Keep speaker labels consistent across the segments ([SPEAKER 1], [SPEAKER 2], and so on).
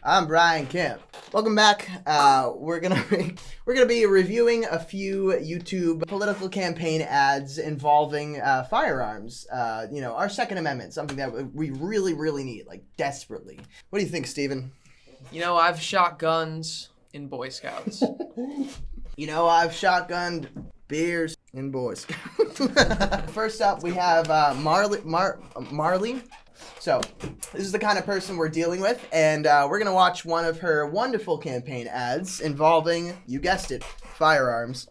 [SPEAKER 1] I'm Brian Kemp. Welcome back. We're gonna be reviewing a few YouTube political campaign ads involving firearms. Our Second Amendment, something that we really need, like desperately. What do you think, Steven?
[SPEAKER 2] I've shot guns in Boy Scouts.
[SPEAKER 1] I've shotgunned beers in Boy Scouts. First up, we have Marley. So, this is the kind of person we're dealing with, and we're going to watch one of her wonderful campaign ads involving, you guessed it, firearms.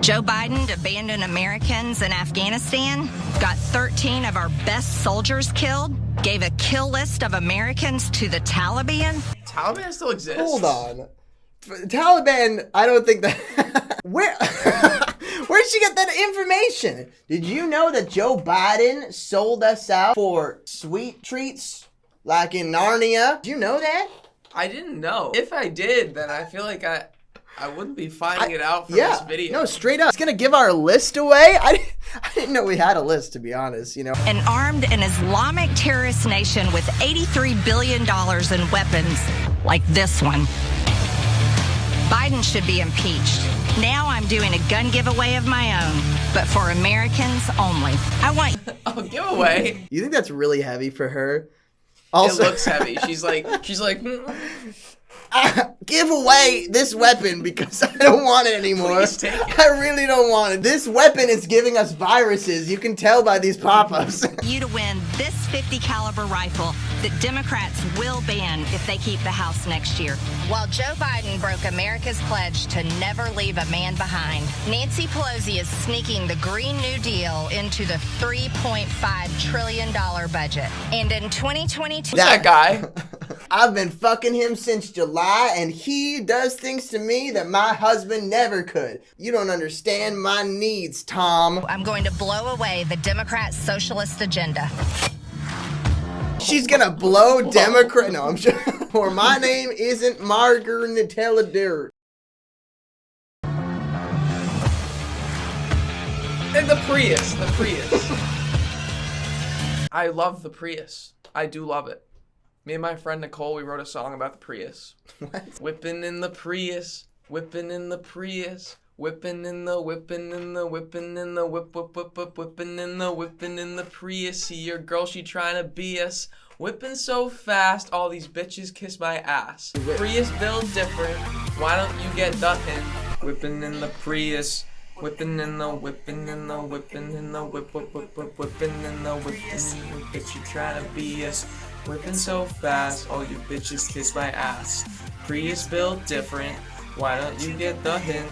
[SPEAKER 3] Joe Biden abandoned Americans in Afghanistan, got 13 of our best soldiers killed, gave a kill list of Americans to the Taliban.
[SPEAKER 2] Taliban still exists?
[SPEAKER 1] Hold on. Taliban, I don't think that... Where'd she get that information? Did you know that Joe Biden sold us out for sweet treats like in Narnia? Did you know that?
[SPEAKER 2] I didn't know. If I did, then I feel like I wouldn't be finding it out from this video.
[SPEAKER 1] No, straight up. It's gonna give our list away? I didn't know we had a list, to be honest,
[SPEAKER 3] An armed and Islamic terrorist nation with $83 billion in weapons like this one. Biden should be impeached. Now I'm doing a gun giveaway of my own, but for Americans only. I want...
[SPEAKER 2] Oh, giveaway?
[SPEAKER 1] You think that's really heavy for her? Also,
[SPEAKER 2] it looks heavy. She's like...
[SPEAKER 1] Give away this weapon because I don't want it anymore.
[SPEAKER 2] Please take it.
[SPEAKER 1] I really don't want it. This weapon is giving us viruses. You can tell by these pop-ups.
[SPEAKER 3] You to win this .50 caliber rifle that Democrats will ban if they keep the House next year. While Joe Biden broke America's pledge to never leave a man behind, Nancy Pelosi is sneaking the Green New Deal into the $3.5 trillion budget. And in 2022...
[SPEAKER 2] That guy?
[SPEAKER 1] I've been fucking him since July, and he does things to me that my husband never could. You don't understand my needs, Tom.
[SPEAKER 3] I'm going to blow away the Democrat socialist agenda.
[SPEAKER 1] She's gonna blow Democrat. No, I'm sure. Or my name isn't Margaret Nutella Dirt.
[SPEAKER 2] And the Prius. I love the Prius. I do love it. Me and my friend Nicole, we wrote a song about the Prius.
[SPEAKER 1] What?
[SPEAKER 2] Whipping in the Prius, whipping in the Prius, whipping in the whip, whipping in the whipping in the Prius. See your girl, she trying to be us. Whipping so fast, all these bitches kiss my ass. Prius build different, why don't you get ducking? Whipping in the Prius. Whipping in the whipping in the whipping in the whipping in the bitch, you trying to be us. Whipping so fast, all you bitches kiss my ass. Prius built different, why don't you get the hint?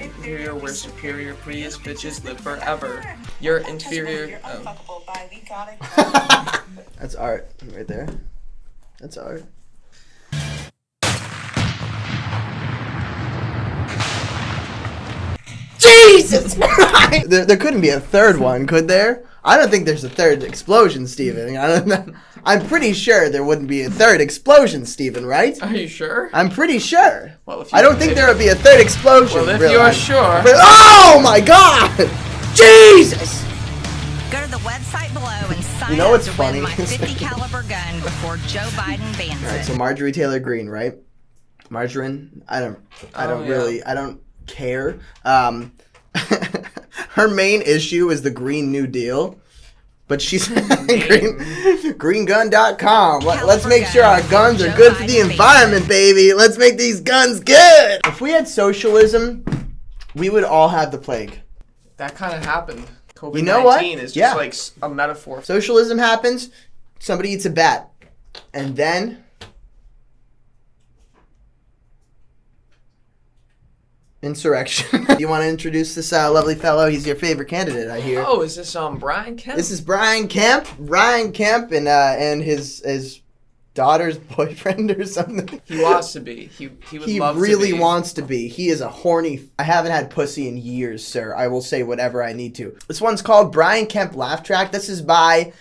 [SPEAKER 2] Inferior, we're superior, Prius bitches live forever. You're inferior.
[SPEAKER 1] That's art right there. That's art. Jesus Christ! There couldn't be a third one, could there? I don't think there's a third explosion, Steven. I'm pretty sure there wouldn't be a third explosion, Steven, right?
[SPEAKER 2] Are you sure?
[SPEAKER 1] I'm pretty sure.
[SPEAKER 2] Well,
[SPEAKER 1] I don't think there would be a third explosion.
[SPEAKER 2] Well, if you're sure.
[SPEAKER 1] But, oh my God! Jesus!
[SPEAKER 3] Go to the website below and sign
[SPEAKER 1] You know what's
[SPEAKER 3] up to
[SPEAKER 1] funny?
[SPEAKER 3] win my .50 caliber gun before Joe Biden bans
[SPEAKER 1] Alright,
[SPEAKER 3] it.
[SPEAKER 1] so Marjorie Taylor Greene, right? Margarine? I don't care. Her main issue is the Green New Deal. But she's greengun.com. Let's make sure our guns are good for the environment, baby. Let's make these guns good. If we had socialism, we would all have the plague.
[SPEAKER 2] That kind of happened. COVID-19
[SPEAKER 1] You know what?
[SPEAKER 2] is just like a metaphor.
[SPEAKER 1] Socialism happens, somebody eats a bat. And then... insurrection. You want to introduce this lovely fellow? He's your favorite candidate, I hear.
[SPEAKER 2] Oh, is this Brian Kemp?
[SPEAKER 1] This is Brian Kemp. Brian Kemp and his daughter's boyfriend or something.
[SPEAKER 2] He wants to be. He would love to be.
[SPEAKER 1] He really wants to be. He is a horny... I haven't had pussy in years, sir. I will say whatever I need to. This one's called Brian Kemp Laugh Track. This is by...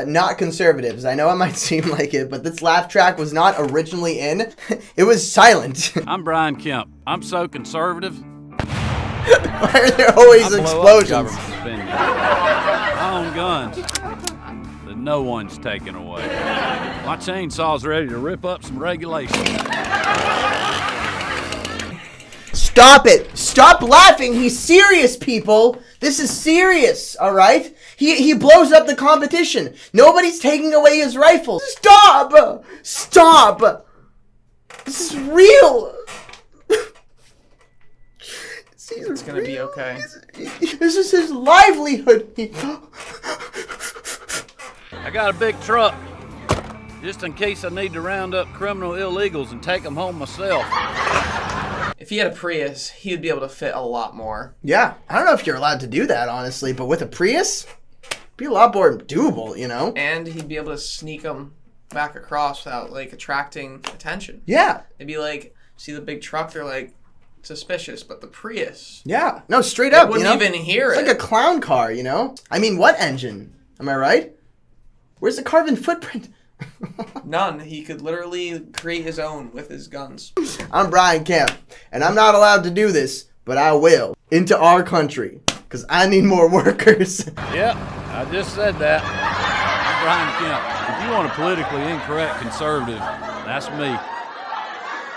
[SPEAKER 1] not conservatives. I know it might seem like it, but this laugh track was not originally in. It was silent.
[SPEAKER 4] I'm Brian Kemp. I'm so conservative.
[SPEAKER 1] Why are there always explosions?
[SPEAKER 4] I own guns. The no one's taken away. My chainsaw's ready to rip up some regulations.
[SPEAKER 1] Stop it! Stop laughing! He's serious, people! This is serious, alright? He blows up the competition. Nobody's taking away his rifle. Stop! Stop! This is real!
[SPEAKER 2] It's gonna be okay.
[SPEAKER 1] This is his livelihood.
[SPEAKER 4] I got a big truck, just in case I need to round up criminal illegals and take them home myself.
[SPEAKER 2] If he had a Prius, he would be able to fit a lot more.
[SPEAKER 1] Yeah, I don't know if you're allowed to do that, honestly, but with a Prius, it'd be a lot more doable, you know?
[SPEAKER 2] And he'd be able to sneak them back across without, like, attracting attention.
[SPEAKER 1] Yeah.
[SPEAKER 2] They'd be like, see the big truck, they're like, suspicious, but the Prius.
[SPEAKER 1] Yeah. No, straight up,
[SPEAKER 2] wouldn't even hear
[SPEAKER 1] it's
[SPEAKER 2] it.
[SPEAKER 1] like a clown car, you know? I mean, what engine? Am I right? Where's the carbon footprint?
[SPEAKER 2] None. He could literally create his own with his guns.
[SPEAKER 1] I'm Brian Kemp, and I'm not allowed to do this, but I will. Into our country, because I need more workers.
[SPEAKER 4] Yep, I just said that. I'm Brian Kemp. If you want a politically incorrect conservative, that's me.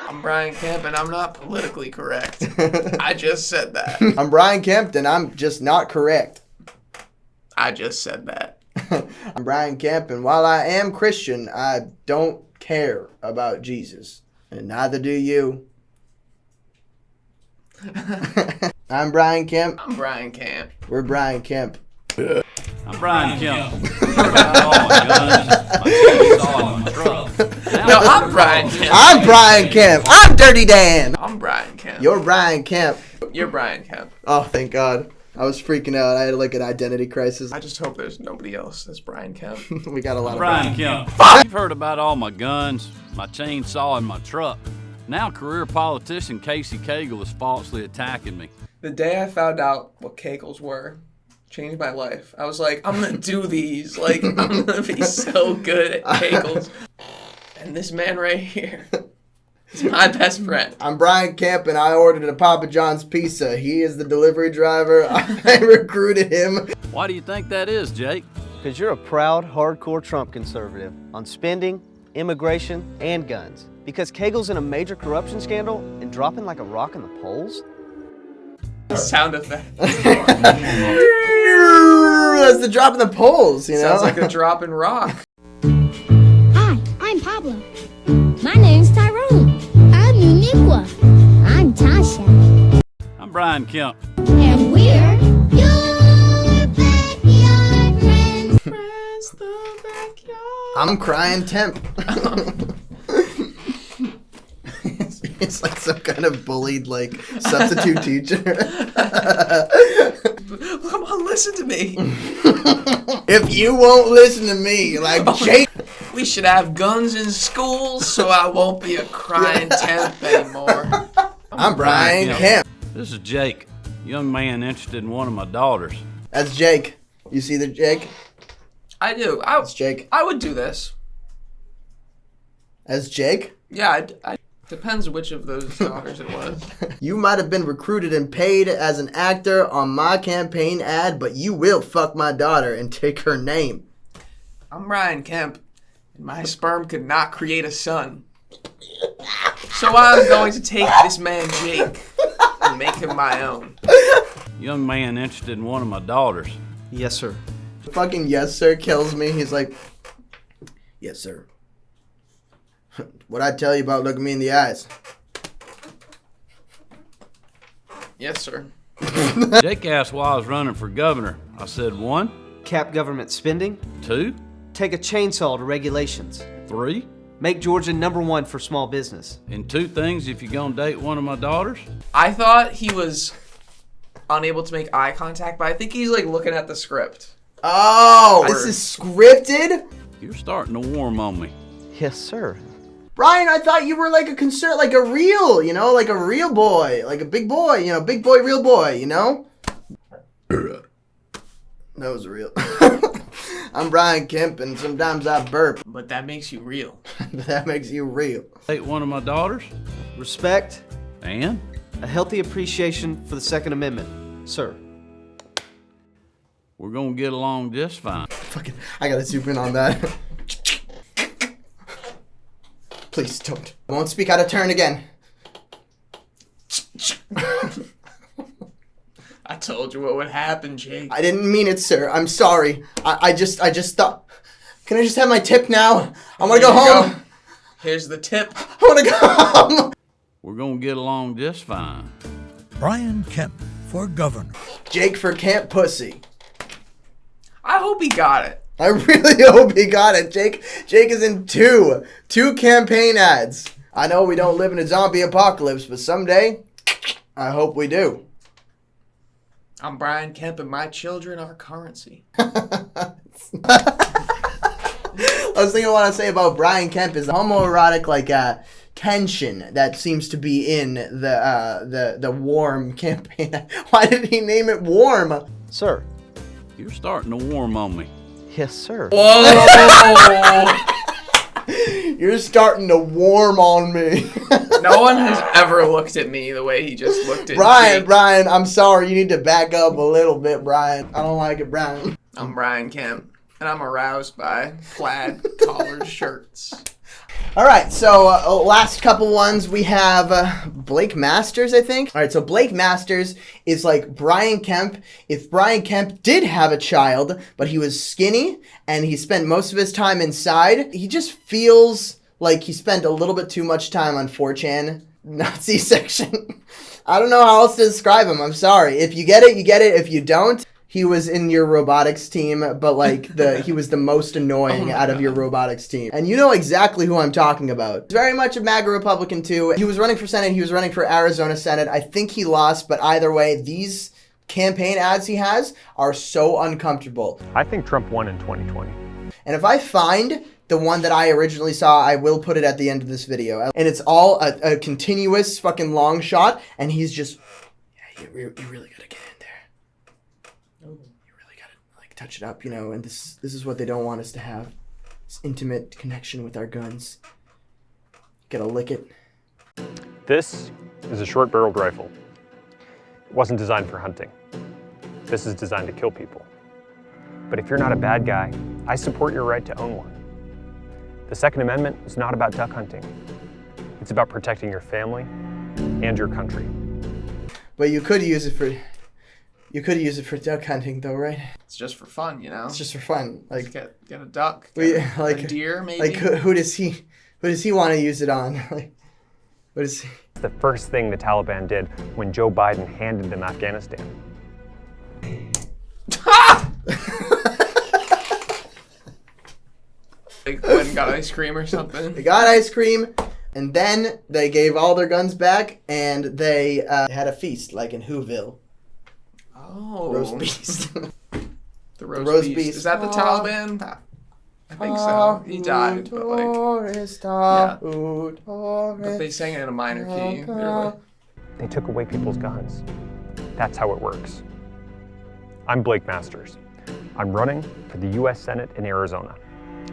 [SPEAKER 2] I'm Brian Kemp, and I'm not politically correct. I just said that.
[SPEAKER 1] I'm Brian Kemp, and I'm just not correct.
[SPEAKER 2] I just said that.
[SPEAKER 1] I'm Brian Kemp, and while I am Christian, I don't care about Jesus. And neither do you. I'm Brian Kemp.
[SPEAKER 2] I'm Brian Kemp.
[SPEAKER 1] We're Brian Kemp.
[SPEAKER 4] I'm Brian Kemp. Oh my guns, my chainsaw and my truck.
[SPEAKER 2] No, I'm Brian Kemp.
[SPEAKER 1] I'm Brian Kemp. I'm Dirty Dan.
[SPEAKER 2] I'm Brian Kemp.
[SPEAKER 1] You're Brian Kemp.
[SPEAKER 2] You're Brian Kemp.
[SPEAKER 1] Oh, thank God. I was freaking out. I had like an identity crisis.
[SPEAKER 2] I just hope there's nobody else that's Brian Kemp.
[SPEAKER 1] We got a lot of
[SPEAKER 4] Brian Kemp. You've heard about all my guns, my chainsaw, and my truck. Now career politician Casey Cagle is falsely attacking me.
[SPEAKER 2] The day I found out what Kegels were, changed my life. I was like, I'm gonna do these. Like, I'm gonna be so good at Kegels. And this man right here is my best friend.
[SPEAKER 1] I'm Brian Kemp, and I ordered a Papa John's pizza. He is the delivery driver. I recruited him.
[SPEAKER 4] Why do you think that is, Jake?
[SPEAKER 5] Because you're a proud, hardcore Trump conservative on spending, immigration, and guns. Because Kegel's in a major corruption scandal and dropping like a rock in the polls?
[SPEAKER 2] Sound effect.
[SPEAKER 1] That's the drop in the polls, you know?
[SPEAKER 2] Sounds like a drop in rock.
[SPEAKER 6] Hi, I'm Pablo. My name's Tyrone. I'm Uniqua. I'm Tasha.
[SPEAKER 4] I'm Brian Kemp.
[SPEAKER 6] And we're your backyard friends.
[SPEAKER 2] Friends the backyard.
[SPEAKER 1] I'm crying temp. It's like some kind of bullied, like, substitute teacher.
[SPEAKER 2] Come on, listen to me.
[SPEAKER 1] If you won't listen to me, like Jake.
[SPEAKER 2] We should have guns in schools so I won't be a crying temp anymore.
[SPEAKER 1] I'm Brian Kemp.
[SPEAKER 4] This is Jake, young man interested in one of my daughters.
[SPEAKER 1] That's Jake. You see the Jake?
[SPEAKER 2] I do.
[SPEAKER 1] That's Jake.
[SPEAKER 2] I would do this.
[SPEAKER 1] That's Jake?
[SPEAKER 2] Yeah, I depends which of those daughters it was.
[SPEAKER 1] You might have been recruited and paid as an actor on my campaign ad, but you will fuck my daughter and take her name.
[SPEAKER 2] I'm Brian Kemp, and my sperm could not create a son. So I'm going to take this man Jake and make him my own.
[SPEAKER 4] Young man interested in one of my daughters.
[SPEAKER 5] Yes, sir.
[SPEAKER 1] Fucking yes, sir kills me. He's like, yes, sir. What'd I tell you about looking me in the eyes?
[SPEAKER 2] Yes, sir.
[SPEAKER 4] Jake asked why I was running for governor. I said 1,
[SPEAKER 5] Cap government spending.
[SPEAKER 4] 2,
[SPEAKER 5] Take a chainsaw to regulations.
[SPEAKER 4] 3,
[SPEAKER 5] Make Georgia #1 for small business.
[SPEAKER 4] and 2 things if you're gonna date one of my daughters.
[SPEAKER 2] I thought he was unable to make eye contact, but I think he's like looking at the script.
[SPEAKER 1] Oh, this is scripted?
[SPEAKER 4] You're starting to warm on me.
[SPEAKER 5] Yes, sir.
[SPEAKER 1] Brian, I thought you were like a concert, like a real, you know, like a real boy, like a big boy, you know, big boy, real boy, you know? That was real. I'm Brian Kemp, and sometimes I burp.
[SPEAKER 2] But that makes you real.
[SPEAKER 1] That makes you real.
[SPEAKER 4] Date one of my daughters,
[SPEAKER 5] Respect,
[SPEAKER 4] and
[SPEAKER 5] a healthy appreciation for the Second Amendment, sir.
[SPEAKER 4] We're gonna get along just fine.
[SPEAKER 1] Fucking, I gotta zoom in on that. Please don't. I won't speak out of turn again.
[SPEAKER 2] I told you what would happen, Jake.
[SPEAKER 1] I didn't mean it, sir. I'm sorry. I just thought. Can I just have my tip now? I want to go home.
[SPEAKER 2] Here's the tip.
[SPEAKER 1] I want to go home.
[SPEAKER 4] We're gonna get along just fine.
[SPEAKER 7] Brian Kemp for governor.
[SPEAKER 1] Jake for Camp Pussy.
[SPEAKER 2] I hope he got it.
[SPEAKER 1] I really hope he got it. Jake is in two campaign ads. I know we don't live in a zombie apocalypse, but someday, I hope we do.
[SPEAKER 2] I'm Brian Kemp and my children are currency.
[SPEAKER 1] I was thinking what I say about Brian Kemp is the homoerotic tension that seems to be in the Warm campaign. Why did he name it Warm?
[SPEAKER 5] Sir.
[SPEAKER 4] You're starting to warm on me.
[SPEAKER 5] Yes, sir.
[SPEAKER 2] Whoa!
[SPEAKER 1] You're starting to warm on me.
[SPEAKER 2] No one has ever looked at me the way he just looked at
[SPEAKER 1] Brian,
[SPEAKER 2] Jake.
[SPEAKER 1] Brian, I'm sorry. You need to back up a little bit, Brian. I don't like it, Brian.
[SPEAKER 2] I'm Brian Kemp, and I'm aroused by plaid collared shirts.
[SPEAKER 1] All right, so last couple ones we have Blake Masters, I think. All right, so Blake Masters is like Brian Kemp. If Brian Kemp did have a child, but he was skinny and he spent most of his time inside, he just feels like he spent a little bit too much time on 4chan Nazi section. I don't know how else to describe him. I'm sorry. If you get it, you get it. If you don't, he was in your robotics team, but like he was the most annoying out of your robotics team. And you know exactly who I'm talking about. He's very much a MAGA Republican too. He was running for Senate. He was running for Arizona Senate. I think he lost, but either way, these campaign ads he has are so uncomfortable.
[SPEAKER 8] I think Trump won in 2020.
[SPEAKER 1] And if I find the one that I originally saw, I will put it at the end of this video. And it's all a continuous fucking long shot, and he's just, yeah, you really gotta get in there. You really gotta touch it up, and this is what they don't want us to have. This intimate connection with our guns. Gotta lick it.
[SPEAKER 8] This is a short-barreled rifle. It wasn't designed for hunting. This is designed to kill people. But if you're not a bad guy, I support your right to own one. The Second Amendment is not about duck hunting. It's about protecting your family and your country.
[SPEAKER 1] But you could use it for duck hunting, though, right?
[SPEAKER 2] It's just for fun,
[SPEAKER 1] It's just for fun.
[SPEAKER 2] Just get a duck,
[SPEAKER 1] a
[SPEAKER 2] deer, maybe.
[SPEAKER 1] Like who does he want to use it on? What is he?
[SPEAKER 8] It's the first thing the Taliban did when Joe Biden handed them Afghanistan.
[SPEAKER 2] They went and got ice cream or something.
[SPEAKER 1] They got ice cream, and then they gave all their guns back, and they had a feast, like in Whoville.
[SPEAKER 2] Oh.
[SPEAKER 1] Roast beast.
[SPEAKER 2] The roast beast. Is that the Taliban? I think so. He died, but yeah. But they sang it in a minor key.
[SPEAKER 8] They took away people's guns. That's how it works. I'm Blake Masters. I'm running for the U.S. Senate in Arizona,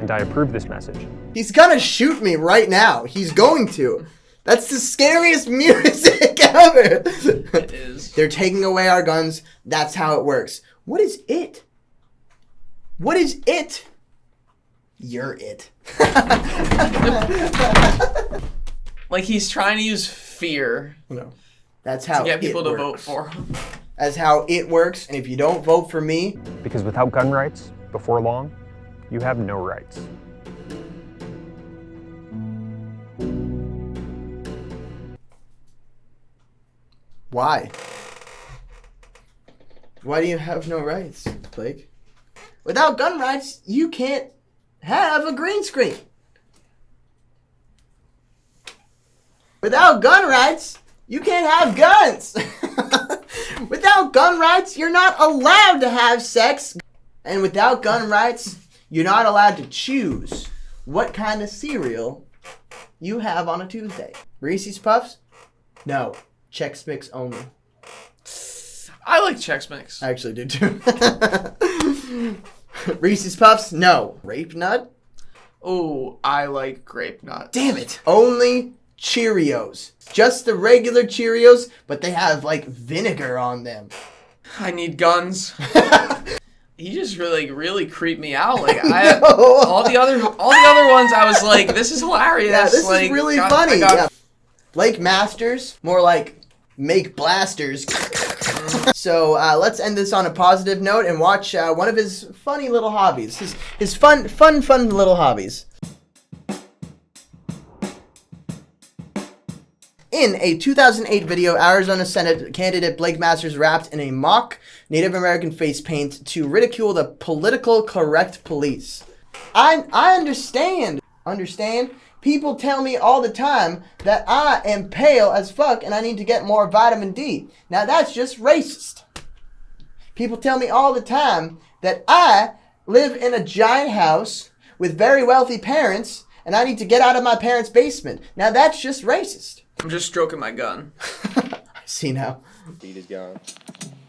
[SPEAKER 8] and I approve this message.
[SPEAKER 1] He's gonna shoot me right now. He's going to. That's the scariest music ever.
[SPEAKER 2] It is.
[SPEAKER 1] They're taking away our guns. That's how it works. What is it? What is it? You're it.
[SPEAKER 2] Like he's trying to use fear.
[SPEAKER 1] No. That's how
[SPEAKER 2] to get people to
[SPEAKER 1] works.
[SPEAKER 2] vote for him.
[SPEAKER 1] That's how it works. And if you don't vote for me,
[SPEAKER 8] Because without gun rights, before long, you have no rights.
[SPEAKER 1] why? Why do you have no rights, Blake? Without gun rights, you can't have a green screen. Without gun rights, you can't have guns. Without gun rights, you're not allowed to have sex. And without gun rights, you're not allowed to choose what kind of cereal you have on a Tuesday. Reese's Puffs? No. Chex Mix only.
[SPEAKER 2] I like Chex Mix.
[SPEAKER 1] I actually do too. Reese's Puffs? No. Grape Nut?
[SPEAKER 2] Oh, I like Grape Nut.
[SPEAKER 1] Damn it. Only Cheerios. Just the regular Cheerios, but they have like vinegar on them.
[SPEAKER 2] I need guns. he just really creeped me out. Like all the other ones, I was like, this is hilarious.
[SPEAKER 1] Yeah, this
[SPEAKER 2] like,
[SPEAKER 1] is really funny. Yeah. Blake Masters, more like make blasters. So let's end this on a positive note and watch one of his funny little hobbies. His fun little hobbies. In a 2008 video, Arizona Senate candidate Blake Masters wrapped in a mock Native American face paint to ridicule the political correct police. I understand. People tell me all the time that I am pale as fuck and I need to get more vitamin D. Now that's just racist. People tell me all the time that I live in a giant house with very wealthy parents and I need to get out of my parents' basement. Now that's just racist.
[SPEAKER 2] I'm just stroking my gun.
[SPEAKER 1] I see now.
[SPEAKER 9] Beat is gone.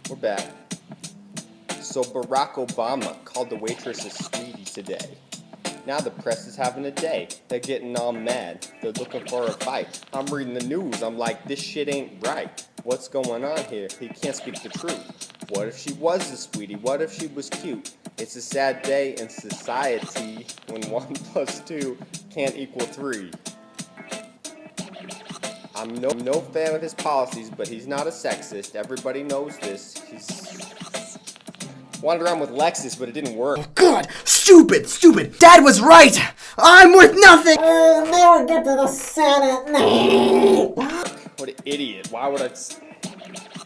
[SPEAKER 9] We're back. So Barack Obama called the waitress a sweetie today. Now the press is having a day. They're getting all mad. They're looking for a fight. I'm reading the news. I'm like, this shit ain't right. What's going on here? He can't speak the truth. What if she was a sweetie? What if she was cute? It's a sad day in society when 1 + 2 can't equal 3. I'm no fan of his policies, but he's not a sexist. Everybody knows this. He's wandered around with Lexus, but it didn't work.
[SPEAKER 1] Oh God, stupid. Dad was right. I'm worth nothing. I'll never get to the Senate.
[SPEAKER 9] What an idiot. Why would I...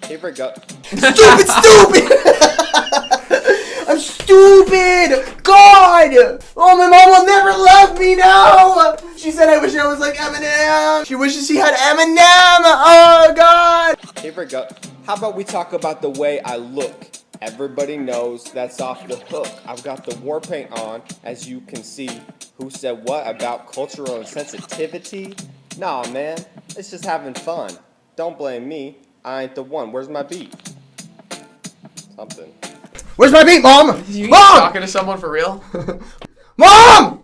[SPEAKER 9] Here we go.
[SPEAKER 1] Stupid. I'm stupid. God. Oh, my mom will never love me now. She said I wish I was like Eminem. She wishes she had Eminem. Oh, God.
[SPEAKER 9] Here we go. How about we talk about the way I look? Everybody knows that's off the hook. I've got the war paint on, as you can see. Who said what about cultural insensitivity? Nah, man. It's just having fun. Don't blame me. I ain't the one. Where's my beat? Something.
[SPEAKER 1] Where's my beat, Mom?
[SPEAKER 2] You
[SPEAKER 1] Mom!
[SPEAKER 2] talking to someone for real?
[SPEAKER 1] Mom!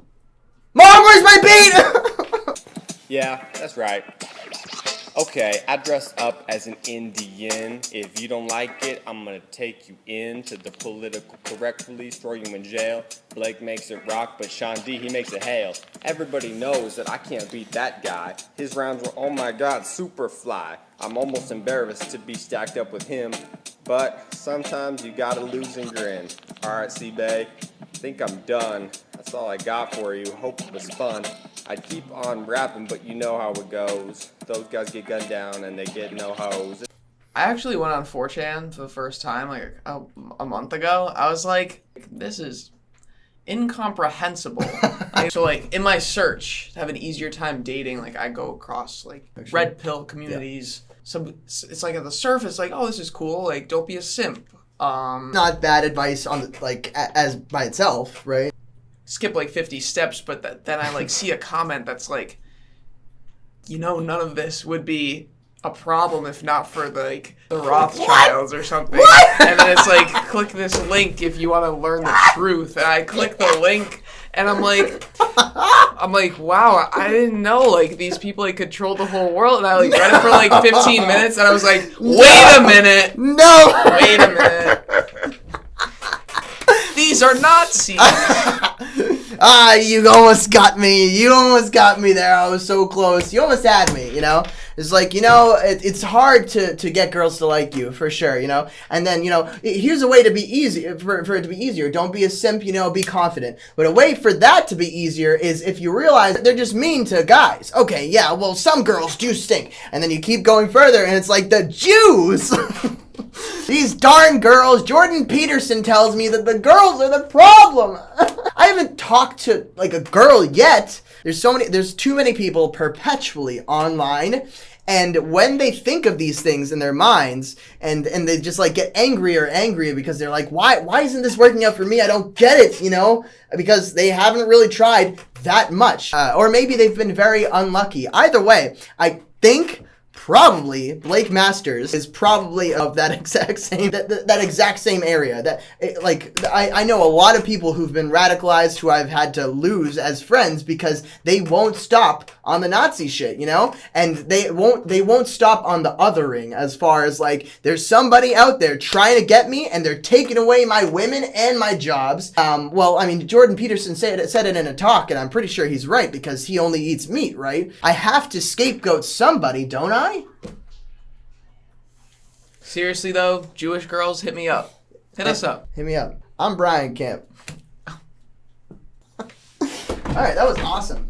[SPEAKER 1] Mom, where's my beat?
[SPEAKER 9] Yeah, that's right. Okay, I dress up as an Indian. If you don't like it, I'm gonna take you into the political correct police, throw you in jail. Blake makes it rock, but Sean D, he makes it hail. Everybody knows that I can't beat that guy. His rounds were, oh my god, super fly. I'm almost embarrassed to be stacked up with him, but sometimes you gotta lose and grin. Alright, C-Bay, think I'm done. That's all I got for you. Hope it was fun. I'd keep on rapping, but you know how it goes. Those guys get gunned down and they get no hose.
[SPEAKER 2] I actually went on 4chan for the first time like a month ago. I was like, this is incomprehensible. So like in my search to have an easier time dating, like I go across like red pill communities. Yeah. So it's like at the surface, like, oh, this is cool. Like, don't be a simp.
[SPEAKER 1] Not bad advice on like as by itself, right?
[SPEAKER 2] Skip like 50 steps, but then I like see a comment that's like, you know, none of this would be a problem if not for the Rothschilds or something. What? And then it's like, click this link if you want to learn the truth. And I click the link and I'm like, wow, I didn't know like these people like control the whole world. And I like read it for like 15 minutes and I was like, wait a minute.
[SPEAKER 1] No.
[SPEAKER 2] Wait a minute. These are Nazis.
[SPEAKER 1] You almost got me. You almost got me there. I was so close. You almost had me, you know? It's like, you know, it's hard to get girls to like you, for sure, you know? And then, you know, here's a way to be easy, for it to be easier. Don't be a simp, you know, be confident. But a way for that to be easier is if you realize that they're just mean to guys. Okay, yeah, well, some girls do stink. And then you keep going further, and it's like the Jews. These darn girls. Jordan Peterson tells me that the girls are the problem. I haven't talked to like a girl yet. There's too many people perpetually online, and when they think of these things in their minds, and they just like get angrier and angrier because they're like, why isn't this working out for me? I don't get it, you know, because they haven't really tried that much, or maybe they've been very unlucky. Either way, I think probably Blake Masters is probably of that exact same that exact same area. I know a lot of people who've been radicalized who I've had to lose as friends because they won't stop on the Nazi shit, you know, and they won't stop on the othering, as far as like there's somebody out there trying to get me and they're taking away my women and my jobs. Well, I mean, Jordan Peterson said it in a talk, and I'm pretty sure he's right because he only eats meat, right? I have to scapegoat somebody, don't I?
[SPEAKER 2] Seriously though, Jewish girls, hit me up. Hit us up.
[SPEAKER 1] Hit me up. I'm Brian Kemp. All right, that was awesome.